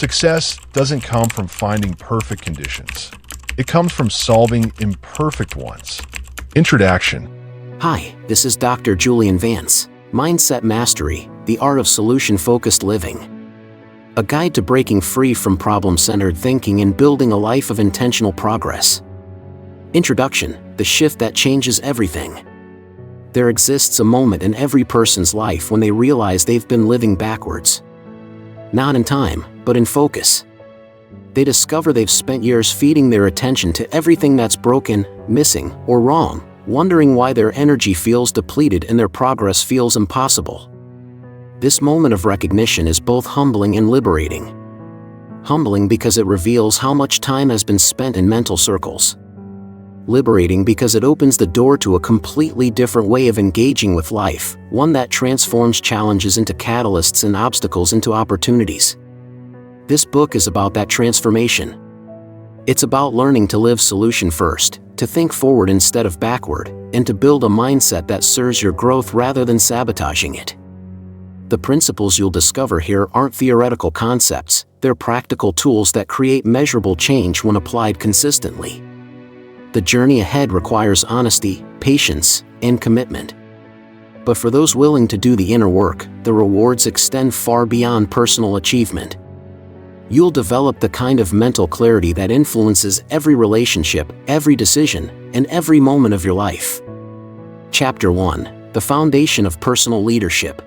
Success doesn't come from finding perfect conditions. It comes from solving imperfect ones. Introduction. Hi, this is Dr. Julian Vance, Mindset Mastery, the Art of Solution-Focused Living. A guide to breaking free from problem-centered thinking and building a life of intentional progress. Introduction, the shift that changes everything. There exists a moment in every person's life when they realize they've been living backwards. Not in time, but in focus. They discover they've spent years feeding their attention to everything that's broken, missing, or wrong, wondering why their energy feels depleted and their progress feels impossible. This moment of recognition is both humbling and liberating. Humbling because it reveals how much time has been spent in mental circles. Liberating because it opens the door to a completely different way of engaging with life, one that transforms challenges into catalysts and obstacles into opportunities. This book is about that transformation. It's about learning to live solution first, to think forward instead of backward, and to build a mindset that serves your growth rather than sabotaging it. The principles you'll discover here aren't theoretical concepts, they're practical tools that create measurable change when applied consistently. The journey ahead requires honesty, patience, and commitment. But for those willing to do the inner work, the rewards extend far beyond personal achievement. You'll develop the kind of mental clarity that influences every relationship, every decision, and every moment of your life. Chapter 1: The Foundation of Personal Leadership.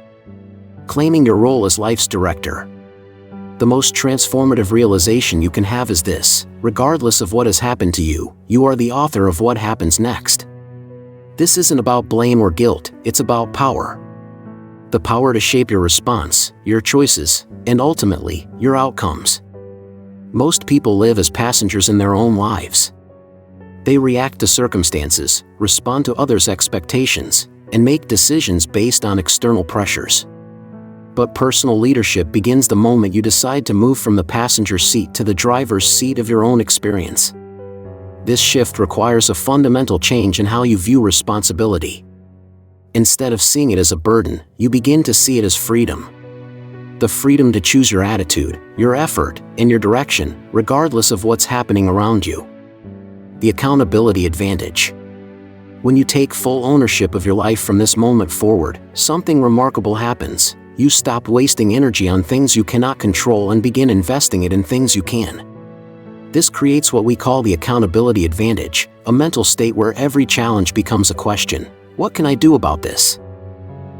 Claiming your role as life's director. The most transformative realization you can have is this: regardless of what has happened to you, you are the author of what happens next. This isn't about blame or guilt, it's about power. The power to shape your response, your choices, and ultimately, your outcomes. Most people live as passengers in their own lives. They react to circumstances, respond to others' expectations, and make decisions based on external pressures. But personal leadership begins the moment you decide to move from the passenger seat to the driver's seat of your own experience. This shift requires a fundamental change in how you view responsibility. Instead of seeing it as a burden, you begin to see it as freedom. The freedom to choose your attitude, your effort, and your direction, regardless of what's happening around you. The accountability advantage. When you take full ownership of your life from this moment forward, something remarkable happens. You stop wasting energy on things you cannot control and begin investing it in things you can. This creates what we call the accountability advantage, a mental state where every challenge becomes a question. What can I do about this?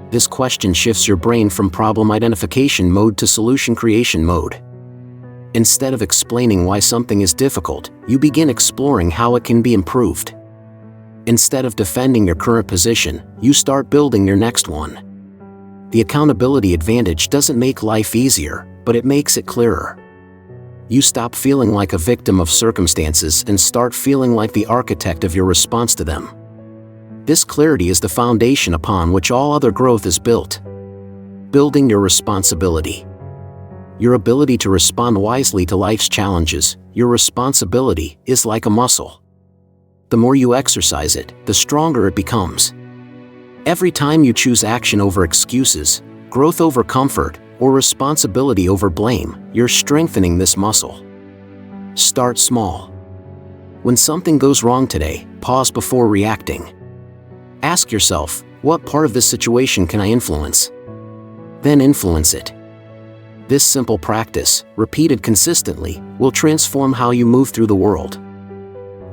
This question shifts your brain from problem identification mode to solution creation mode. Instead of explaining why something is difficult, you begin exploring how it can be improved. Instead of defending your current position, you start building your next one. The accountability advantage doesn't make life easier, but it makes it clearer. You stop feeling like a victim of circumstances and start feeling like the architect of your response to them. This clarity is the foundation upon which all other growth is built. Building your responsibility. Your ability to respond wisely to life's challenges, your responsibility, is like a muscle. The more you exercise it, the stronger it becomes. Every time you choose action over excuses, growth over comfort, or responsibility over blame, you're strengthening this muscle. Start small. When something goes wrong today, pause before reacting. Ask yourself, what part of this situation can I influence? Then influence it. This simple practice, repeated consistently, will transform how you move through the world.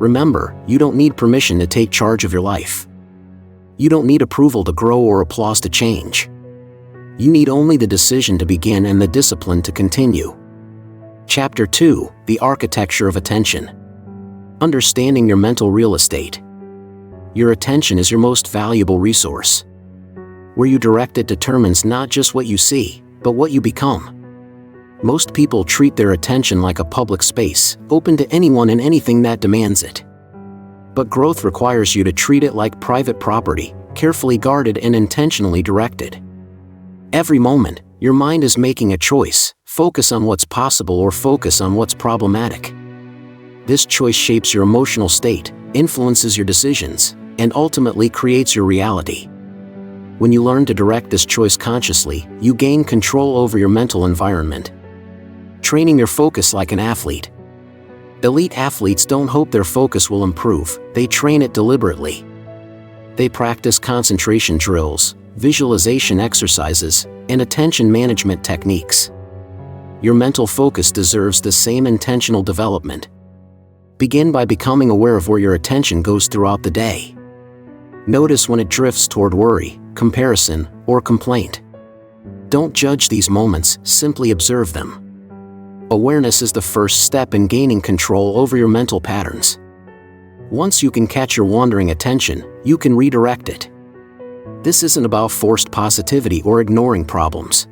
Remember, you don't need permission to take charge of your life. You don't need approval to grow or applause to change. You need only the decision to begin and the discipline to continue. Chapter 2: The Architecture of Attention. Understanding your mental real estate. Your attention is your most valuable resource. Where you direct it determines not just what you see, but what you become. Most people treat their attention like a public space, open to anyone and anything that demands it. But growth requires you to treat it like private property, carefully guarded and intentionally directed. Every moment, your mind is making a choice: focus on what's possible or focus on what's problematic. This choice shapes your emotional state, influences your decisions, and ultimately creates your reality. When you learn to direct this choice consciously, you gain control over your mental environment. training your focus like an athlete. Elite athletes don't hope their focus will improve, they train it deliberately. They practice concentration drills, visualization exercises, and attention management techniques. Your mental focus deserves the same intentional development. Begin by becoming aware of where your attention goes throughout the day. Notice when it drifts toward worry, comparison, or complaint. Don't judge these moments, simply observe them. Awareness is the first step in gaining control over your mental patterns. Once you can catch your wandering attention, you can redirect it. This isn't about forced positivity or ignoring problems.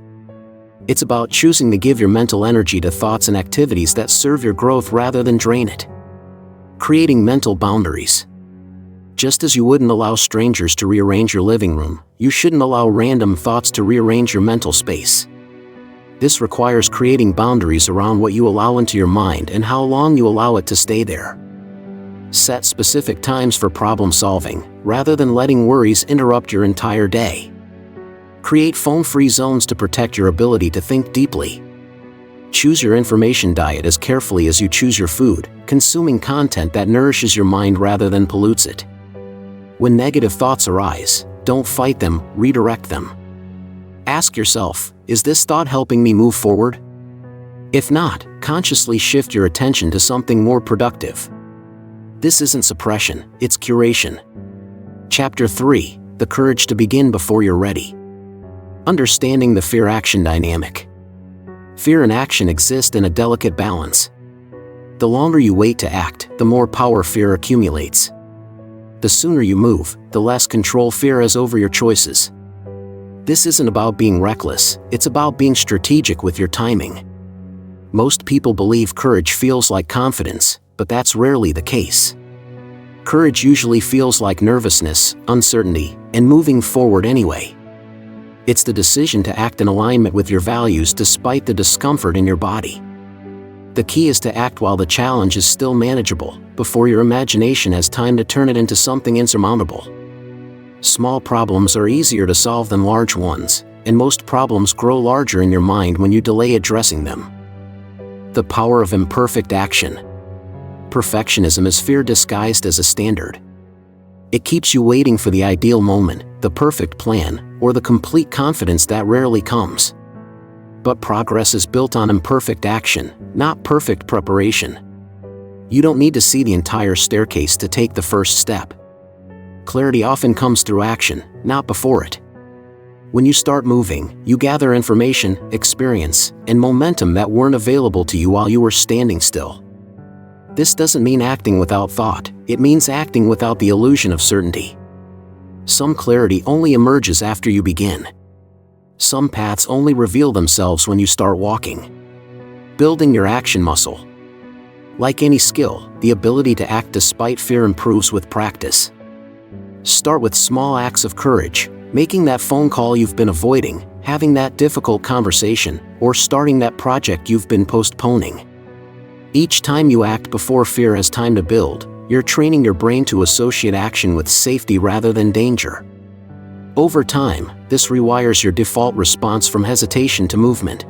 It's about choosing to give your mental energy to thoughts and activities that serve your growth rather than drain it. Creating mental boundaries. Just as you wouldn't allow strangers to rearrange your living room, you shouldn't allow random thoughts to rearrange your mental space. This requires creating boundaries around what you allow into your mind and how long you allow it to stay there. Set specific times for problem solving, rather than letting worries interrupt your entire day. Create phone-free zones to protect your ability to think deeply. Choose your information diet as carefully as you choose your food, consuming content that nourishes your mind rather than pollutes it. When negative thoughts arise, don't fight them, redirect them. Ask yourself, is this thought helping me move forward? If not, consciously shift your attention to something more productive. This isn't suppression, it's curation. Chapter 3, The Courage to Begin Before You're Ready. Understanding the fear-action dynamic. Fear and action exist in a delicate balance. The longer you wait to act, the more power fear accumulates. The sooner you move, the less control fear has over your choices. This isn't about being reckless, it's about being strategic with your timing. Most people believe courage feels like confidence, but that's rarely the case. Courage usually feels like nervousness, uncertainty, and moving forward anyway. It's the decision to act in alignment with your values despite the discomfort in your body. The key is to act while the challenge is still manageable, before your imagination has time to turn it into something insurmountable. Small problems are easier to solve than large ones, and most problems grow larger in your mind when you delay addressing them. The power of imperfect action. Perfectionism is fear disguised as a standard. It keeps you waiting for the ideal moment, the perfect plan, or the complete confidence that rarely comes. But progress is built on imperfect action, not perfect preparation. You don't need to see the entire staircase to take the first step. Clarity often comes through action, not before it. When you start moving, you gather information, experience, and momentum that weren't available to you while you were standing still. This doesn't mean acting without thought, it means acting without the illusion of certainty. Some clarity only emerges after you begin. Some paths only reveal themselves when you start walking. Building your action muscle. Like any skill, the ability to act despite fear improves with practice. Start with small acts of courage, making that phone call you've been avoiding, having that difficult conversation, or starting that project you've been postponing. Each time you act before fear has time to build, you're training your brain to associate action with safety rather than danger. Over time, this rewires your default response from hesitation to movement.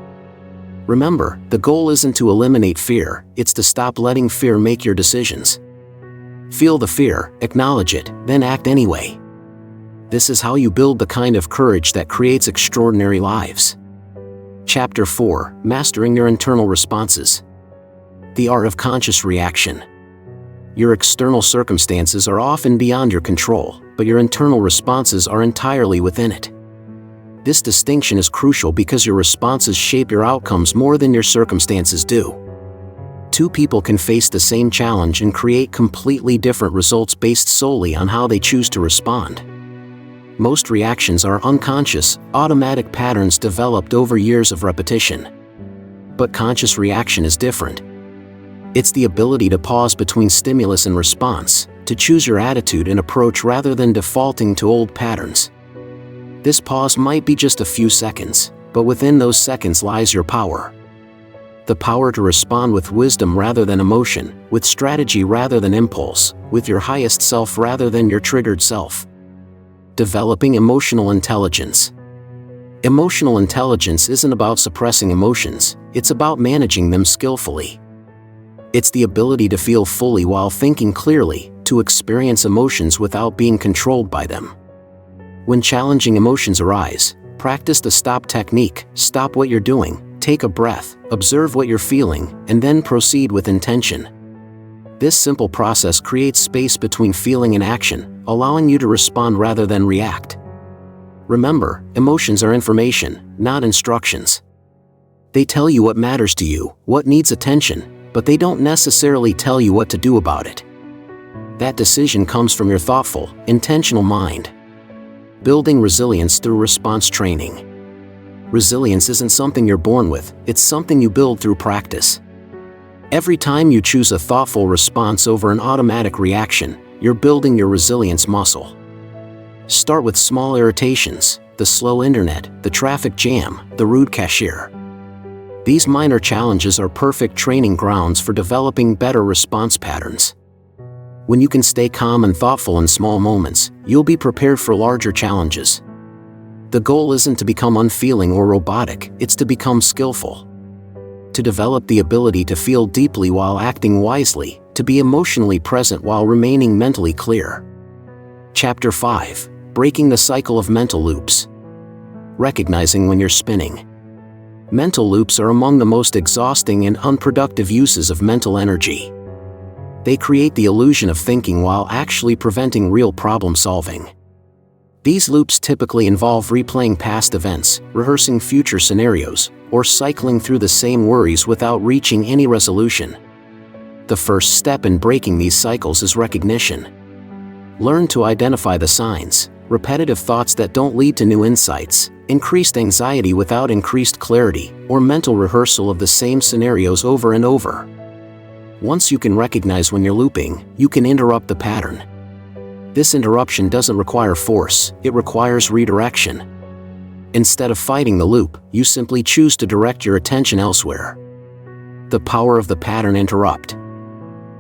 Remember, the goal isn't to eliminate fear, it's to stop letting fear make your decisions. Feel the fear, acknowledge it, then act anyway. This is how you build the kind of courage that creates extraordinary lives. Chapter 4, Mastering Your Internal Responses. The Art of Conscious Reaction. Your external circumstances are often beyond your control, but your internal responses are entirely within it. This distinction is crucial because your responses shape your outcomes more than your circumstances do. Two people can face the same challenge and create completely different results based solely on how they choose to respond. Most reactions are unconscious, automatic patterns developed over years of repetition. But conscious reaction is different. It's the ability to pause between stimulus and response, to choose your attitude and approach rather than defaulting to old patterns. This pause might be just a few seconds, but within those seconds lies your power. The power to respond with wisdom rather than emotion, with strategy rather than impulse, with your highest self rather than your triggered self. Developing emotional intelligence. Emotional intelligence isn't about suppressing emotions, it's about managing them skillfully. It's the ability to feel fully while thinking clearly, to experience emotions without being controlled by them. When challenging emotions arise, practice the stop technique. Stop what you're doing, take a breath, observe what you're feeling, and then proceed with intention. This simple process creates space between feeling and action, allowing you to respond rather than react. Remember, emotions are information, not instructions. They tell you what matters to you, what needs attention, but they don't necessarily tell you what to do about it. That decision comes from your thoughtful, intentional mind. Building resilience through response training. Resilience isn't something you're born with, it's something you build through practice. Every time you choose a thoughtful response over an automatic reaction, you're building your resilience muscle. Start with small irritations, the slow internet, the traffic jam, the rude cashier. These minor challenges are perfect training grounds for developing better response patterns. When you can stay calm and thoughtful in small moments, you'll be prepared for larger challenges. The goal isn't to become unfeeling or robotic, it's to become skillful. To develop the ability to feel deeply while acting wisely, to be emotionally present while remaining mentally clear. Chapter 5. Breaking the cycle of mental loops. Recognizing when you're spinning. Mental loops are among the most exhausting and unproductive uses of mental energy. They create the illusion of thinking while actually preventing real problem solving. These loops typically involve replaying past events, rehearsing future scenarios, or cycling through the same worries without reaching any resolution. The first step in breaking these cycles is recognition. Learn to identify the signs: repetitive thoughts that don't lead to new insights, increased anxiety without increased clarity, or mental rehearsal of the same scenarios over and over. Once you can recognize when you're looping, you can interrupt the pattern. This interruption doesn't require force, it requires redirection. Instead of fighting the loop, you simply choose to direct your attention elsewhere. The power of the pattern interrupt.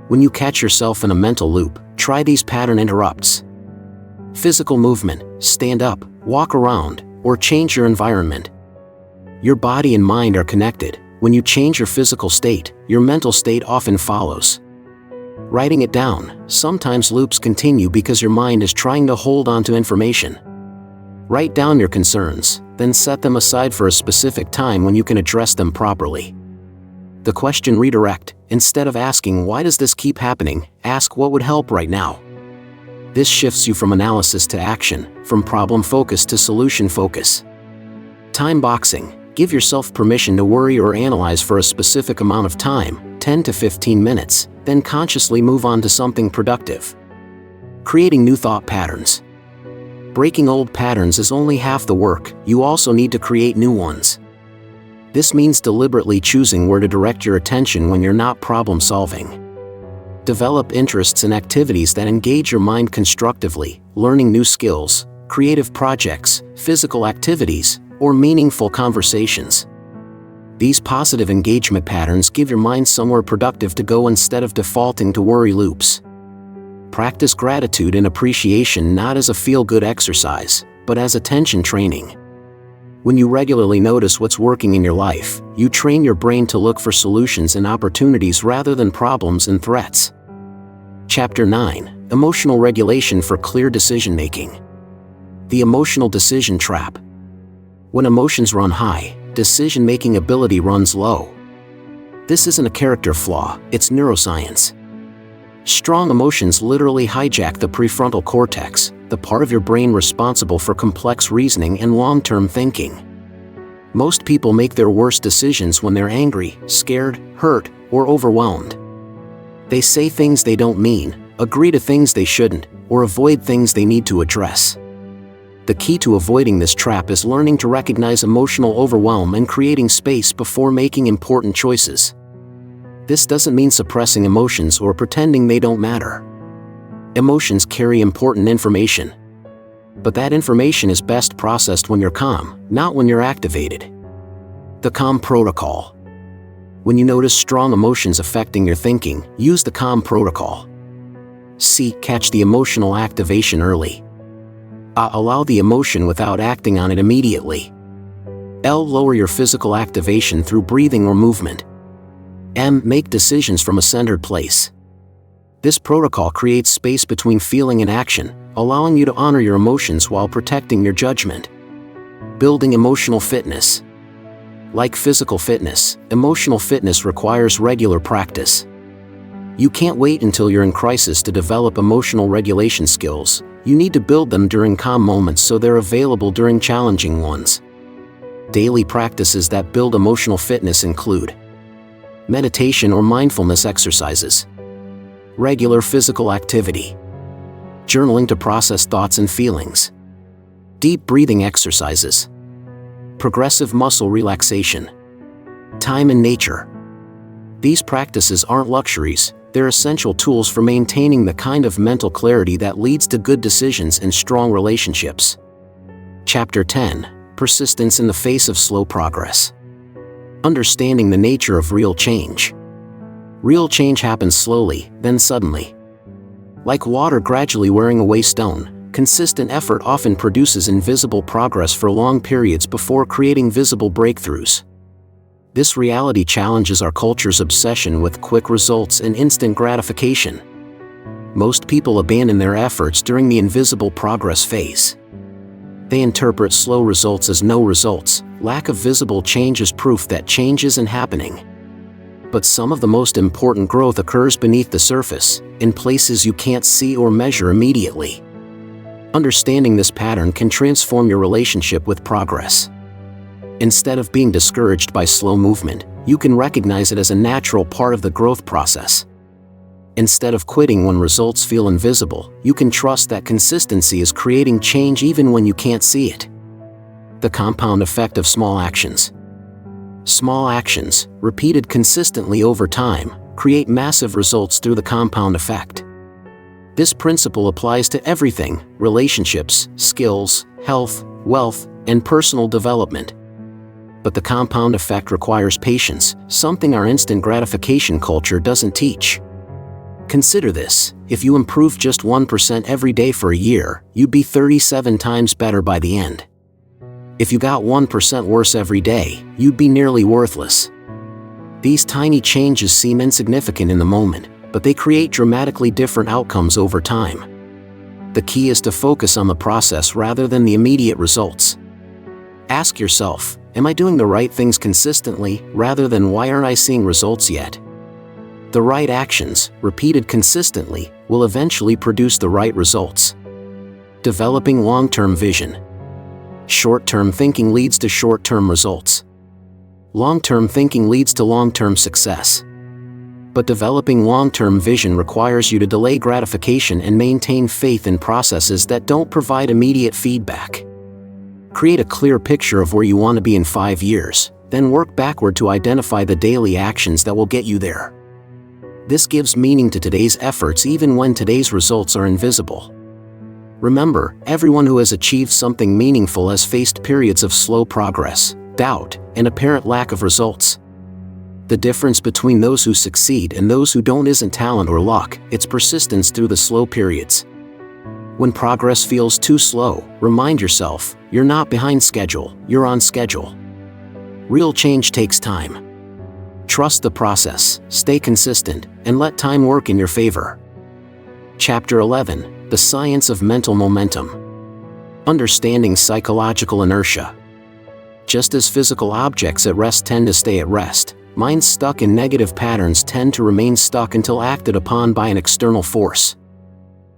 When you catch yourself in a mental loop, try these pattern interrupts. Physical movement: stand up, walk around, or change your environment. Your body and mind are connected. When you change your physical state, your mental state often follows. Writing it down: sometimes loops continue because your mind is trying to hold on to information. Write down your concerns, then set them aside for a specific time when you can address them properly. The question redirect: instead of asking "why does this keep happening," ask "what would help right now?" This shifts you from analysis to action, from problem focus to solution focus. Time boxing: give yourself permission to worry or analyze for a specific amount of time, 10 to 15 minutes, then consciously move on to something productive. Creating new thought patterns. Breaking old patterns is only half the work, you also need to create new ones. This means deliberately choosing where to direct your attention when you're not problem solving. Develop interests and activities that engage your mind constructively: learning new skills, creative projects, physical activities, or meaningful conversations. These positive engagement patterns give your mind somewhere productive to go instead of defaulting to worry loops. Practice gratitude and appreciation not as a feel-good exercise, but as attention training. When you regularly notice what's working in your life, you train your brain to look for solutions and opportunities rather than problems and threats. Chapter 9. Emotional regulation for clear decision-making. The emotional decision trap. When emotions run high, decision-making ability runs low. This isn't a character flaw, it's neuroscience. Strong emotions literally hijack the prefrontal cortex, the part of your brain responsible for complex reasoning and long-term thinking. Most people make their worst decisions when they're angry, scared, hurt, or overwhelmed. They say things they don't mean, agree to things they shouldn't, or avoid things they need to address. The key to avoiding this trap is learning to recognize emotional overwhelm and creating space before making important choices. This doesn't mean suppressing emotions or pretending they don't matter. Emotions carry important information. But that information is best processed when you're calm, not when you're activated. The calm protocol. When you notice strong emotions affecting your thinking, use the calm protocol. C. Catch the emotional activation early. Allow the emotion without acting on it immediately. L. Lower your physical activation through breathing or movement. M. Make decisions from a centered place. This protocol creates space between feeling and action, allowing you to honor your emotions while protecting your judgment. Building emotional fitness. Like physical fitness, emotional fitness requires regular practice. You can't wait until you're in crisis to develop emotional regulation skills. You need to build them during calm moments so they're available during challenging ones. Daily practices that build emotional fitness include meditation or mindfulness exercises, regular physical activity, journaling to process thoughts and feelings, deep breathing exercises, progressive muscle relaxation, time in nature. These practices aren't luxuries, they're essential tools for maintaining the kind of mental clarity that leads to good decisions and strong relationships. Chapter 10: Persistence in the face of slow progress. Understanding the nature of real change. Real change happens slowly, then suddenly. Like water gradually wearing away stone, consistent effort often produces invisible progress for long periods before creating visible breakthroughs. This reality challenges our culture's obsession with quick results and instant gratification. Most people abandon their efforts during the invisible progress phase. They interpret slow results as no results. Lack of visible change is proof that change isn't happening. But some of the most important growth occurs beneath the surface, in places you can't see or measure immediately. Understanding this pattern can transform your relationship with progress. Instead of being discouraged by slow movement, you can recognize it as a natural part of the growth process. Instead of quitting when results feel invisible, you can trust that consistency is creating change even when you can't see it. The compound effect of small actions. Small actions, repeated consistently over time, create massive results through the compound effect. This principle applies to everything: relationships, skills, health, wealth, and personal development. But the compound effect requires patience, something our instant gratification culture doesn't teach. Consider this: if you improve just 1% every day for a year, you'd be 37 times better by the end. If you got 1% worse every day, you'd be nearly worthless. These tiny changes seem insignificant in the moment, but they create dramatically different outcomes over time. The key is to focus on the process rather than the immediate results. Ask yourself, am I doing the right things consistently, rather than why aren't I seeing results yet? The right actions, repeated consistently, will eventually produce the right results. Developing long-term vision. Short-term thinking leads to short-term results. Long-term thinking leads to long-term success. But developing long-term vision requires you to delay gratification and maintain faith in processes that don't provide immediate feedback. Create a clear picture of where you want to be in 5 years, then work backward to identify the daily actions that will get you there. This gives meaning to today's efforts even when today's results are invisible. Remember, everyone who has achieved something meaningful has faced periods of slow progress, doubt, and apparent lack of results. The difference between those who succeed and those who don't isn't talent or luck, it's persistence through the slow periods. When progress feels too slow, remind yourself, you're not behind schedule, you're on schedule. Real change takes time. Trust the process, stay consistent, and let time work in your favor. Chapter 11: The Science of Mental Momentum. Understanding psychological inertia. Just as physical objects at rest tend to stay at rest, minds stuck in negative patterns tend to remain stuck until acted upon by an external force.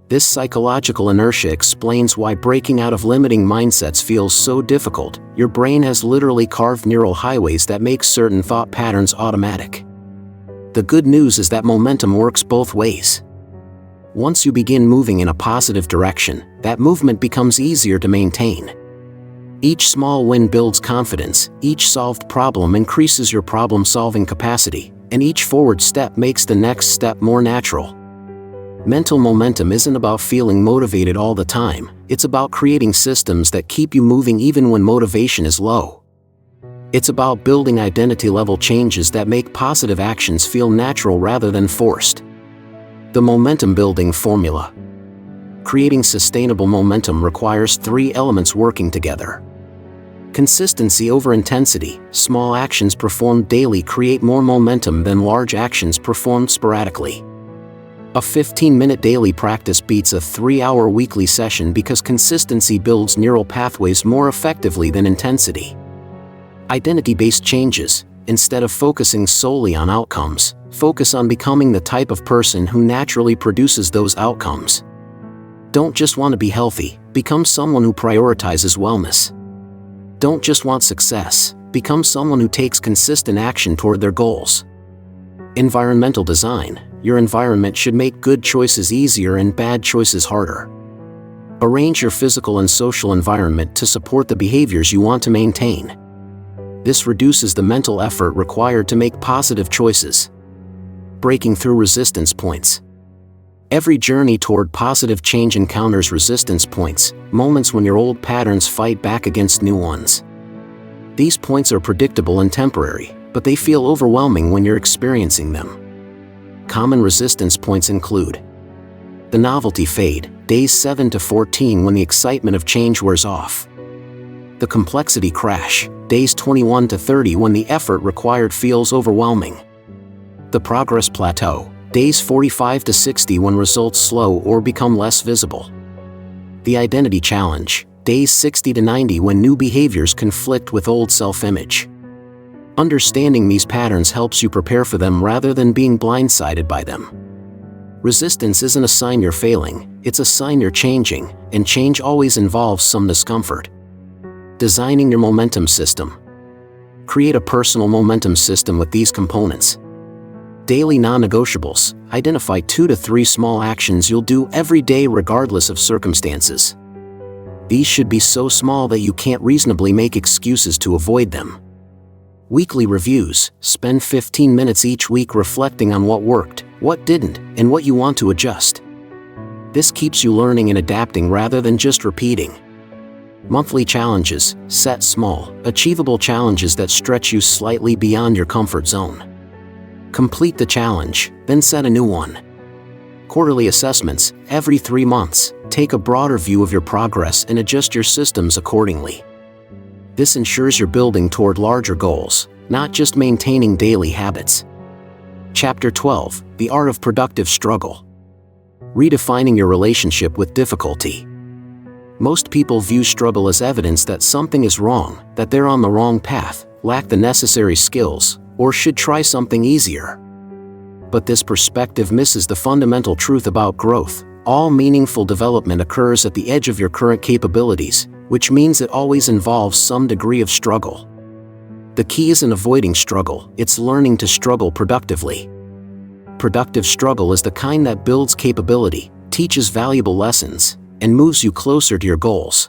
This psychological inertia explains why breaking out of limiting mindsets feels so difficult. Your brain has literally carved neural highways that make certain thought patterns automatic. The good news is that momentum works both ways. Once you begin moving in a positive direction, that movement becomes easier to maintain. Each small win builds confidence, each solved problem increases your problem-solving capacity, and each forward step makes the next step more natural. Mental momentum isn't about feeling motivated all the time, it's about creating systems that keep you moving even when motivation is low. It's about building identity-level changes that make positive actions feel natural rather than forced. The momentum building formula. Creating sustainable momentum requires 3 elements working together. Consistency over intensity. Small actions performed daily create more momentum than large actions performed sporadically. A 15-minute daily practice beats a 3-hour weekly session because consistency builds neural pathways more effectively than intensity. Identity-based changes. Instead of focusing solely on outcomes, focus on becoming the type of person who naturally produces those outcomes. Don't just want to be healthy, become someone who prioritizes wellness. Don't just want success, become someone who takes consistent action toward their goals. Environmental design. Your environment should make good choices easier and bad choices harder. Arrange your physical and social environment to support the behaviors you want to maintain. This reduces the mental effort required to make positive choices. Breaking through resistance points. Every journey toward positive change encounters resistance points, moments when your old patterns fight back against new ones. These points are predictable and temporary, but they feel overwhelming when you're experiencing them. Common resistance points include the novelty fade, days 7 to 14 when the excitement of change wears off. The complexity crash, days 21 to 30 when the effort required feels overwhelming. The progress plateau, days 45 to 60 when results slow or become less visible. The identity challenge, days 60 to 90 when new behaviors conflict with old self-image. Understanding these patterns helps you prepare for them rather than being blindsided by them. Resistance isn't a sign you're failing, it's a sign you're changing, and change always involves some discomfort. Designing your momentum system. Create a personal momentum system with these components. Daily non-negotiables. Identify 2 to 3 small actions you'll do every day regardless of circumstances. These should be so small that you can't reasonably make excuses to avoid them. Weekly reviews. Spend 15 minutes each week reflecting on what worked, what didn't, and what you want to adjust. This keeps you learning and adapting rather than just repeating. Monthly challenges. Set small, achievable challenges that stretch you slightly beyond your comfort zone. Complete the challenge, then set a new one. Quarterly assessments. Every 3 months, take a broader view of your progress and adjust your systems accordingly. This ensures you're building toward larger goals, not just maintaining daily habits. Chapter 12. The Art of Productive Struggle. Redefining your relationship with difficulty. Most people view struggle as evidence that something is wrong, that they're on the wrong path, lack the necessary skills, or should try something easier. But this perspective misses the fundamental truth about growth. All meaningful development occurs at the edge of your current capabilities, which means it always involves some degree of struggle. The key isn't avoiding struggle, it's learning to struggle productively. Productive struggle is the kind that builds capability, teaches valuable lessons, and moves you closer to your goals.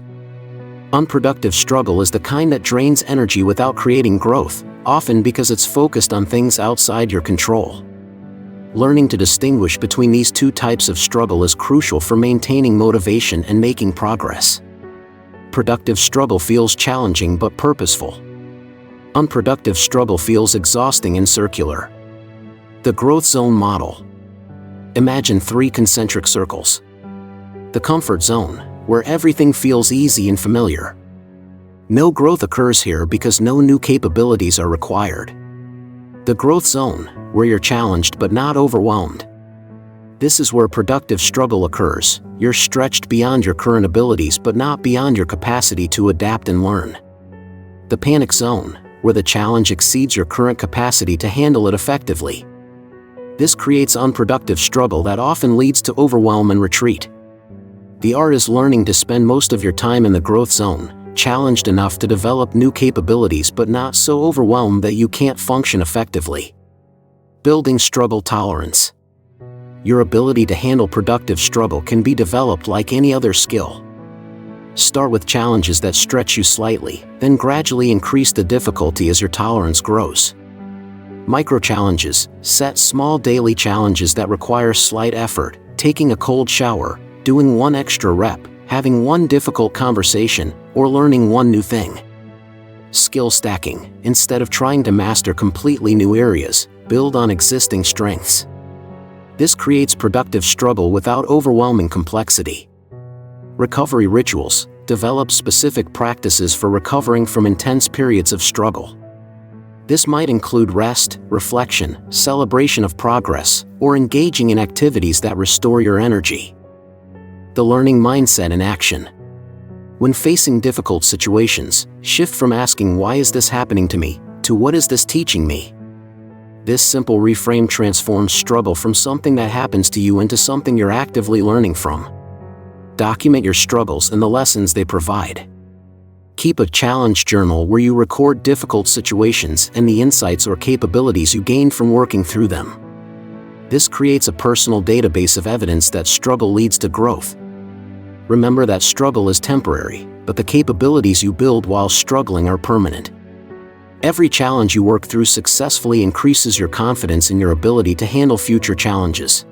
Unproductive struggle is the kind that drains energy without creating growth, often because it's focused on things outside your control. Learning to distinguish between these two types of struggle is crucial for maintaining motivation and making progress. Productive struggle feels challenging but purposeful. Unproductive struggle feels exhausting and circular. The growth zone model. Imagine 3 concentric circles. The comfort zone, where everything feels easy and familiar. No growth occurs here because no new capabilities are required. The growth zone, where you're challenged but not overwhelmed. This is where productive struggle occurs. You're stretched beyond your current abilities but not beyond your capacity to adapt and learn. The panic zone, where the challenge exceeds your current capacity to handle it effectively. This creates unproductive struggle that often leads to overwhelm and retreat. The art is learning to spend most of your time in the growth zone, challenged enough to develop new capabilities but not so overwhelmed that you can't function effectively. Building struggle tolerance. Your ability to handle productive struggle can be developed like any other skill. Start with challenges that stretch you slightly, then gradually increase the difficulty as your tolerance grows. Micro-challenges. Set small daily challenges that require slight effort, taking a cold shower, doing 1 extra rep, having 1 difficult conversation, or learning 1 new thing. Skill stacking. Instead of trying to master completely new areas, build on existing strengths. This creates productive struggle without overwhelming complexity. Recovery rituals. develop specific practices for recovering from intense periods of struggle. This might include rest, reflection, celebration of progress, or engaging in activities that restore your energy. The learning mindset in action. When facing difficult situations, shift from asking "Why is this happening to me?" to "What is this teaching me?" This simple reframe transforms struggle from something that happens to you into something you're actively learning from. Document your struggles and the lessons they provide. Keep a challenge journal where you record difficult situations and the insights or capabilities you gained from working through them. This creates a personal database of evidence that struggle leads to growth. Remember that struggle is temporary, but the capabilities you build while struggling are permanent. Every challenge you work through successfully increases your confidence in your ability to handle future challenges.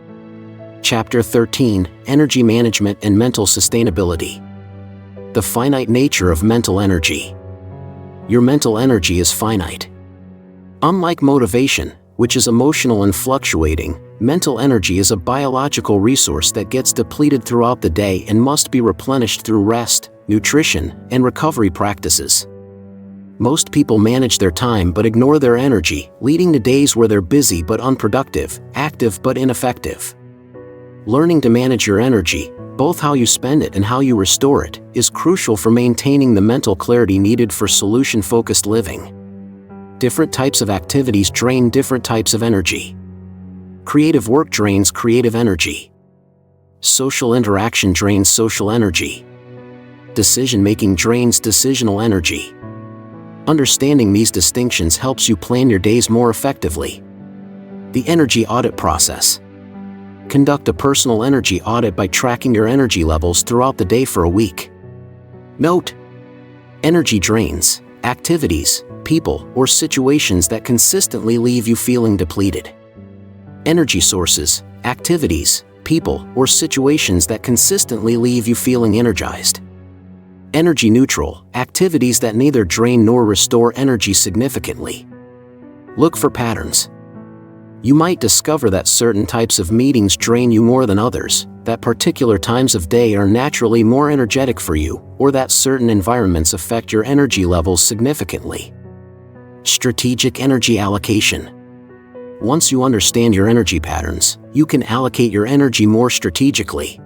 Chapter 13: Energy Management and Mental Sustainability. The finite nature of mental energy. Your mental energy is finite. Unlike motivation, which is emotional and fluctuating, mental energy is a biological resource that gets depleted throughout the day and must be replenished through rest, nutrition, and recovery practices. Most people manage their time but ignore their energy, leading to days where they're busy but unproductive, active but ineffective. Learning to manage your energy, both how you spend it and how you restore it, is crucial for maintaining the mental clarity needed for solution-focused living. Different types of activities drain different types of energy. Creative work drains creative energy. Social interaction drains social energy. Decision-making drains decisional energy. Understanding these distinctions helps you plan your days more effectively. The energy audit process. Conduct a personal energy audit by tracking your energy levels throughout the day for a week. Note: energy drains, activities, people, or situations that consistently leave you feeling depleted. Energy sources, activities, people, or situations that consistently leave you feeling energized. Energy neutral, activities that neither drain nor restore energy significantly. Look for patterns. You might discover that certain types of meetings drain you more than others, that particular times of day are naturally more energetic for you, or that certain environments affect your energy levels significantly. Strategic energy allocation. Once you understand your energy patterns, you can allocate your energy more strategically.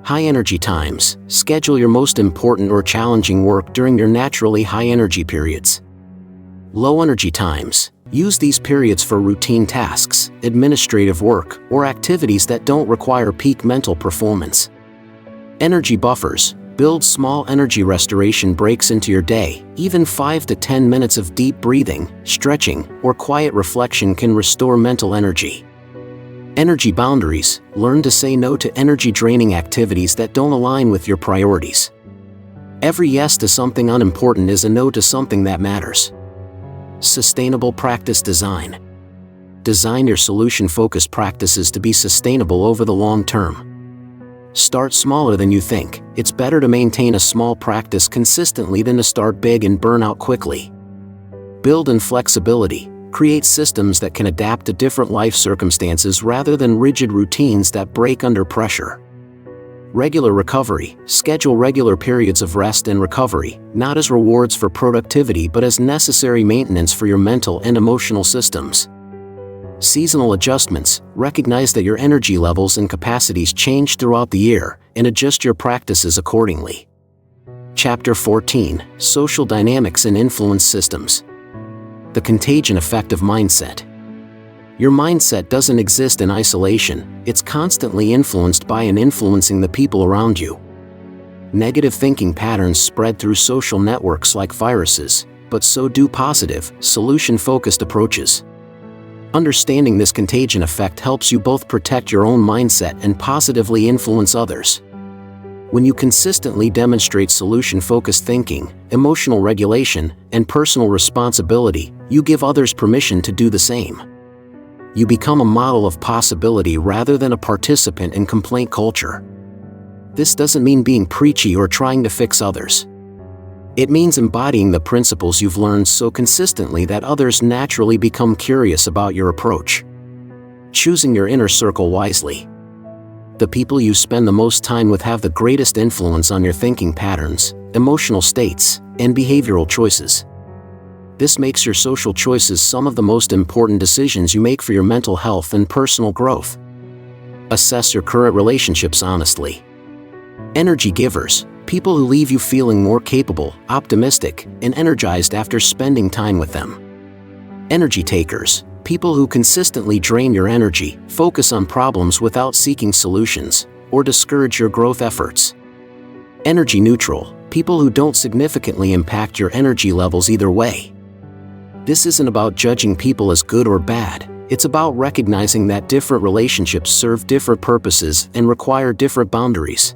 High energy times. Schedule your most important or challenging work during your naturally high energy periods. Low energy times. Use these periods for routine tasks, administrative work, or activities that don't require peak mental performance. Energy buffers. Build small energy restoration breaks into your day. Even 5 to 10 minutes of deep breathing, stretching, or quiet reflection can restore mental energy. Energy boundaries. Learn to say no to energy-draining activities that don't align with your priorities. Every yes to something unimportant is a no to something that matters. Sustainable practice design. Design your solution-focused practices to be sustainable over the long term. Start smaller than you think. It's better to maintain a small practice consistently than to start big and burn out quickly. Build in flexibility. Create systems that can adapt to different life circumstances rather than rigid routines that break under pressure. Regular recovery. Schedule regular periods of rest and recovery, not as rewards for productivity but as necessary maintenance for your mental and emotional systems. Seasonal adjustments. Recognize that your energy levels and capacities change throughout the year, and adjust your practices accordingly. Chapter 14: Social Dynamics and Influence Systems. The contagion effect of mindset. Your mindset doesn't exist in isolation, it's constantly influenced by and influencing the people around you. Negative thinking patterns spread through social networks like viruses, but so do positive, solution-focused approaches. Understanding this contagion effect helps you both protect your own mindset and positively influence others. When you consistently demonstrate solution-focused thinking, emotional regulation, and personal responsibility, you give others permission to do the same. You become a model of possibility rather than a participant in complaint culture. This doesn't mean being preachy or trying to fix others. It means embodying the principles you've learned so consistently that others naturally become curious about your approach. Choosing your inner circle wisely. The people you spend the most time with have the greatest influence on your thinking patterns, emotional states, and behavioral choices. This makes your social choices some of the most important decisions you make for your mental health and personal growth. Assess your current relationships honestly. Energy givers, people who leave you feeling more capable, optimistic, and energized after spending time with them. Energy takers, people who consistently drain your energy, focus on problems without seeking solutions, or discourage your growth efforts. Energy neutral, people who don't significantly impact your energy levels either way. This isn't about judging people as good or bad, it's about recognizing that different relationships serve different purposes and require different boundaries.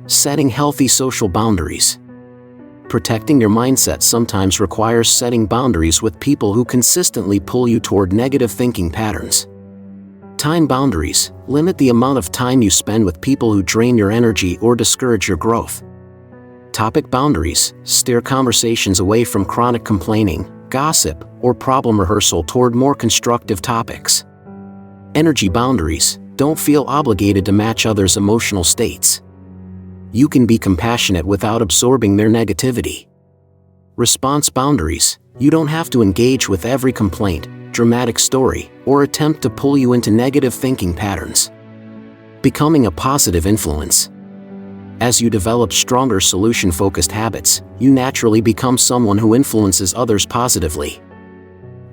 Setting healthy social boundaries. Protecting your mindset sometimes requires setting boundaries with people who consistently pull you toward negative thinking patterns. Time boundaries, limit the amount of time you spend with people who drain your energy or discourage your growth. Topic boundaries, steer conversations away from chronic complaining, gossip, or problem rehearsal toward more constructive topics. Energy boundaries, don't feel obligated to match others' emotional states. You can be compassionate without absorbing their negativity. Response boundaries, you don't have to engage with every complaint, dramatic story, or attempt to pull you into negative thinking patterns. Becoming a positive influence. As you develop stronger solution-focused habits, you naturally become someone who influences others positively.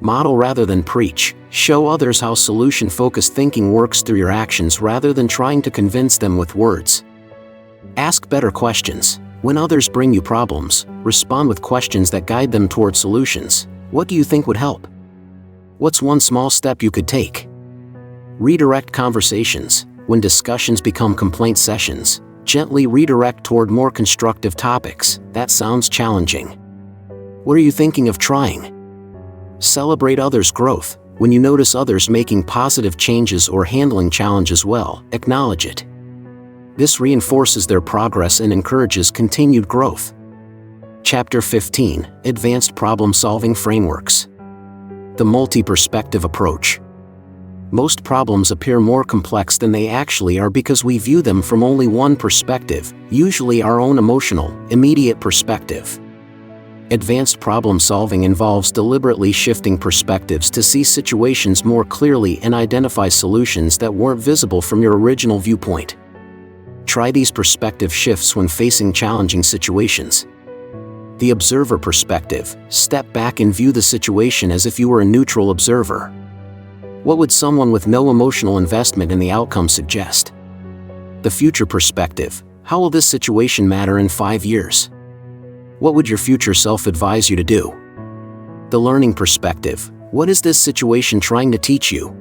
Model rather than preach, show others how solution-focused thinking works through your actions rather than trying to convince them with words. Ask better questions. When others bring you problems, respond with questions that guide them toward solutions. What do you think would help? What's one small step you could take? Redirect conversations. When discussions become complaint sessions, gently redirect toward more constructive topics. That sounds challenging. What are you thinking of trying? Celebrate others' growth. When you notice others making positive changes or handling challenges well, acknowledge it. This reinforces their progress and encourages continued growth. Chapter 15, Advanced Problem-Solving Frameworks. The multi-perspective approach. Most problems appear more complex than they actually are because we view them from only one perspective, usually our own emotional, immediate perspective. Advanced problem-solving involves deliberately shifting perspectives to see situations more clearly and identify solutions that weren't visible from your original viewpoint. Try these perspective shifts when facing challenging situations. The observer perspective, step back and view the situation as if you were a neutral observer. What would someone with no emotional investment in the outcome suggest? The future perspective, how will this situation matter in 5 years? What would your future self advise you to do? The learning perspective, what is this situation trying to teach you?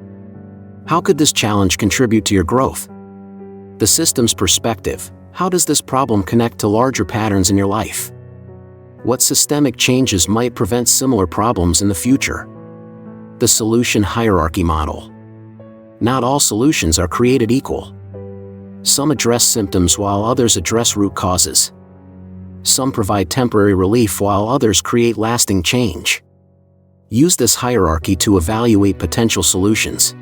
How could this challenge contribute to your growth? The systems perspective, how does this problem connect to larger patterns in your life? What systemic changes might prevent similar problems in the future? The solution hierarchy model. Not all solutions are created equal. Some address symptoms while others address root causes. Some provide temporary relief while others create lasting change. Use this hierarchy to evaluate potential solutions.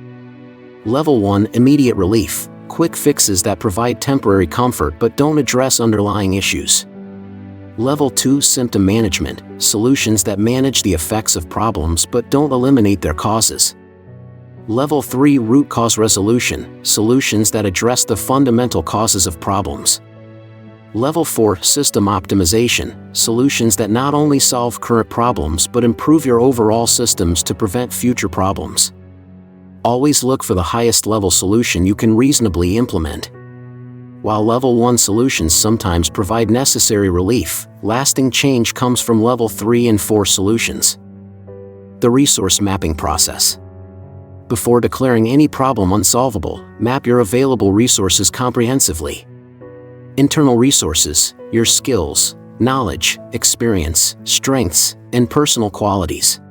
Level 1, immediate relief. Quick fixes that provide temporary comfort but don't address underlying issues. Level 2, symptom management, solutions that manage the effects of problems but don't eliminate their causes. Level 3, root cause resolution, solutions that address the fundamental causes of problems. Level 4, system optimization, solutions that not only solve current problems but improve your overall systems to prevent future problems. Always look for the highest level solution you can reasonably implement. While level 1 solutions sometimes provide necessary relief, lasting change comes from level 3 and 4 solutions. The resource mapping process. Before declaring any problem unsolvable, map your available resources comprehensively. Internal resources, your skills, knowledge, experience, strengths, and personal qualities.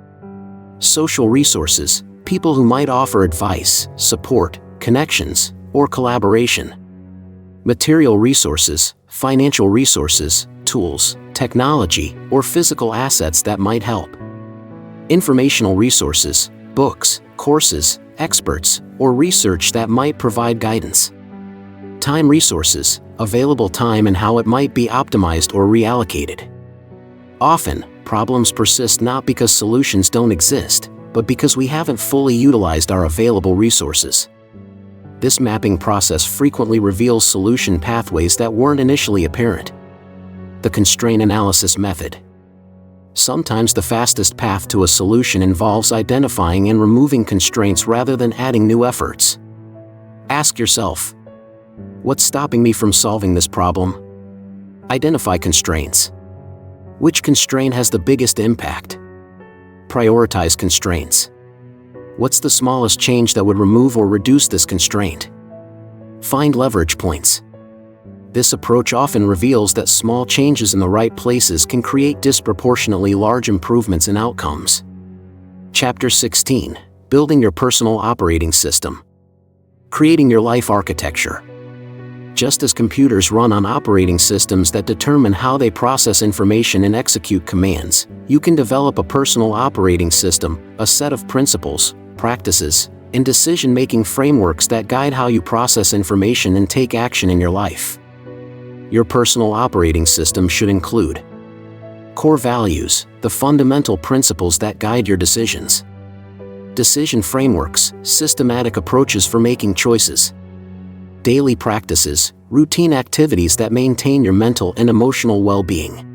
Social resources, people who might offer advice, support, connections, or collaboration. Material resources, financial resources, tools, technology, or physical assets that might help. Informational resources, books, courses, experts, or research that might provide guidance. time resources, available time, and how it might be optimized or reallocated. Often, problems persist not because solutions don't exist, but because we haven't fully utilized our available resources. This mapping process frequently reveals solution pathways that weren't initially apparent. The constraint analysis method. Sometimes the fastest path to a solution involves identifying and removing constraints rather than adding new efforts. Ask yourself, what's stopping me from solving this problem? Identify constraints. Which constraint has the biggest impact? Prioritize constraints. What's the smallest change that would remove or reduce this constraint? Find leverage points. This approach often reveals that small changes in the right places can create disproportionately large improvements in outcomes. Chapter 16. Building your personal operating system. Creating your life architecture. Just as computers run on operating systems that determine how they process information and execute commands, you can develop a personal operating system, a set of principles, practices, and decision-making frameworks that guide how you process information and take action in your life. Your personal operating system should include core values, the fundamental principles that guide your decisions. Decision frameworks, systematic approaches for making choices. Daily practices, routine activities that maintain your mental and emotional well-being.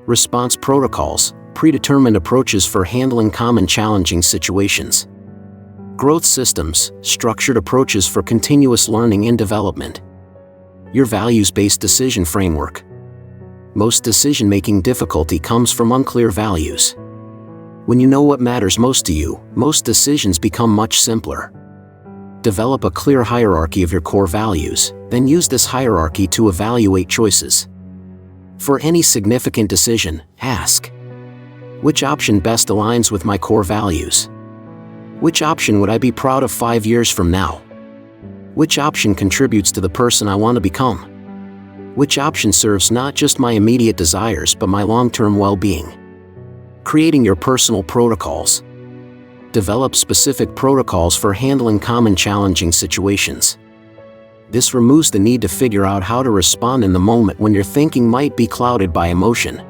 Response protocols, predetermined approaches for handling common challenging situations. Growth systems, structured approaches for continuous learning and development. Your values-based decision framework. Most decision-making difficulty comes from unclear values. When you know what matters most to you, most decisions become much simpler. Develop a clear hierarchy of your core values, then use this hierarchy to evaluate choices. For any significant decision, ask, which option best aligns with my core values? Which option would I be proud of 5 years from now? Which option contributes to the person I want to become? Which option serves not just my immediate desires but my long-term well-being? Creating your personal protocols. Develop specific protocols for handling common challenging situations. This removes the need to figure out how to respond in the moment when your thinking might be clouded by emotion.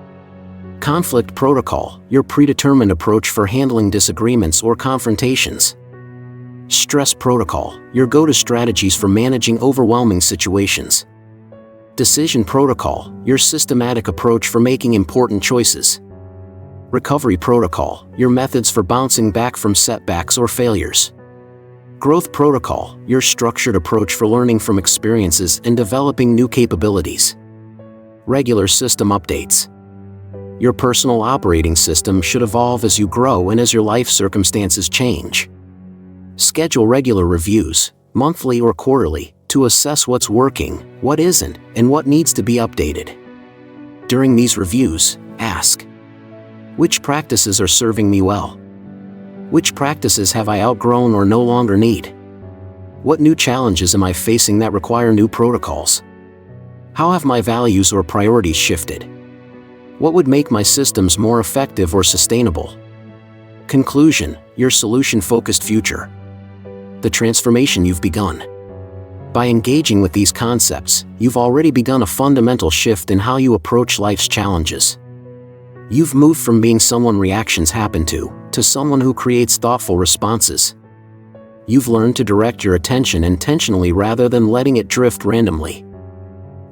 Conflict protocol, your predetermined approach for handling disagreements or confrontations. Stress protocol, your go-to strategies for managing overwhelming situations. Decision protocol, your systematic approach for making important choices. Recovery protocol, your methods for bouncing back from setbacks or failures. Growth protocol, your structured approach for learning from experiences and developing new capabilities. Regular system updates. Your personal operating system should evolve as you grow and as your life circumstances change. Schedule regular reviews, monthly or quarterly, to assess what's working, what isn't, and what needs to be updated. During these reviews, ask, which practices are serving me well? Which practices have I outgrown or no longer need? What new challenges am I facing that require new protocols? How have my values or priorities shifted? What would make my systems more effective or sustainable? Conclusion, your solution-focused future. The transformation you've begun. By engaging with these concepts, you've already begun a fundamental shift in how you approach life's challenges. You've moved from being someone reactions happen to someone who creates thoughtful responses. You've learned to direct your attention intentionally rather than letting it drift randomly.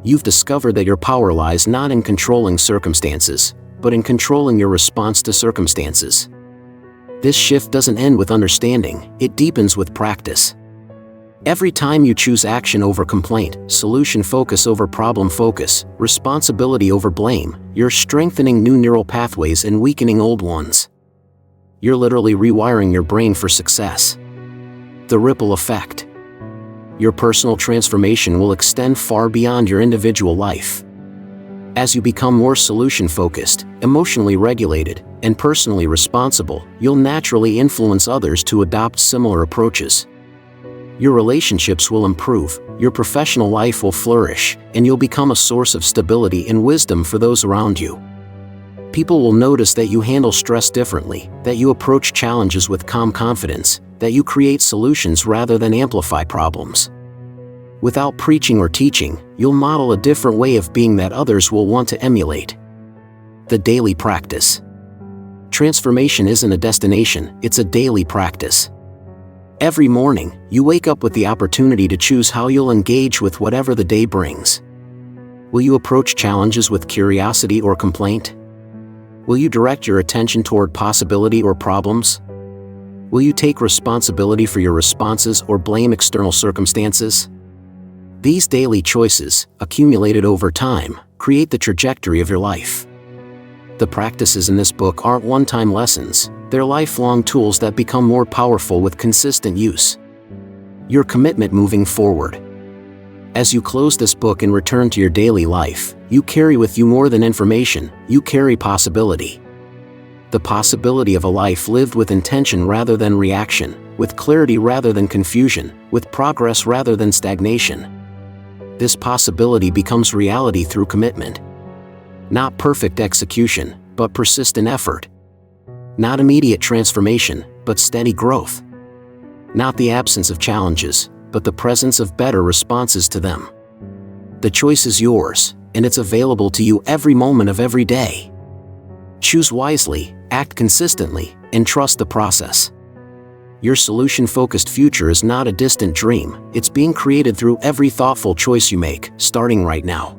You've discovered that your power lies not in controlling circumstances, but in controlling your response to circumstances. This shift doesn't end with understanding, it deepens with practice. Every time you choose action over complaint, solution focus over problem focus, responsibility over blame, you're strengthening new neural pathways and weakening old ones. You're literally rewiring your brain for success. The ripple effect. Your personal transformation will extend far beyond your individual life. As you become more solution-focused, emotionally regulated, and personally responsible, you'll naturally influence others to adopt similar approaches. Your relationships will improve, your professional life will flourish, and you'll become a source of stability and wisdom for those around you. People will notice that you handle stress differently, that you approach challenges with calm confidence, that you create solutions rather than amplify problems. Without preaching or teaching, you'll model a different way of being that others will want to emulate. The daily practice. Transformation isn't a destination, it's a daily practice. Every morning, you wake up with the opportunity to choose how you'll engage with whatever the day brings. Will you approach challenges with curiosity or complaint? Will you direct your attention toward possibility or problems? Will you take responsibility for your responses or blame external circumstances? These daily choices, accumulated over time, create the trajectory of your life. The practices in this book aren't one-time lessons, they're lifelong tools that become more powerful with consistent use. Your commitment moving forward. As you close this book and return to your daily life, you carry with you more than information, you carry possibility. The possibility of a life lived with intention rather than reaction, with clarity rather than confusion, with progress rather than stagnation. This possibility becomes reality through commitment. Not perfect execution, but persistent effort. Not immediate transformation, but steady growth. Not the absence of challenges, but the presence of better responses to them. The choice is yours, and it's available to you every moment of every day. Choose wisely, act consistently, and trust the process. Your solution-focused future is not a distant dream, it's being created through every thoughtful choice you make, starting right now.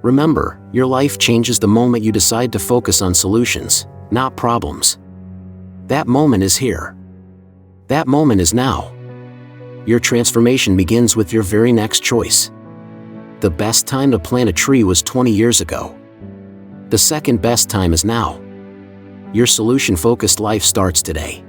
Remember, your life changes the moment you decide to focus on solutions, not problems. That moment is here. That moment is now. Your transformation begins with your very next choice. The best time to plant a tree was 20 years ago. The second best time is now. Your solution-focused life starts today.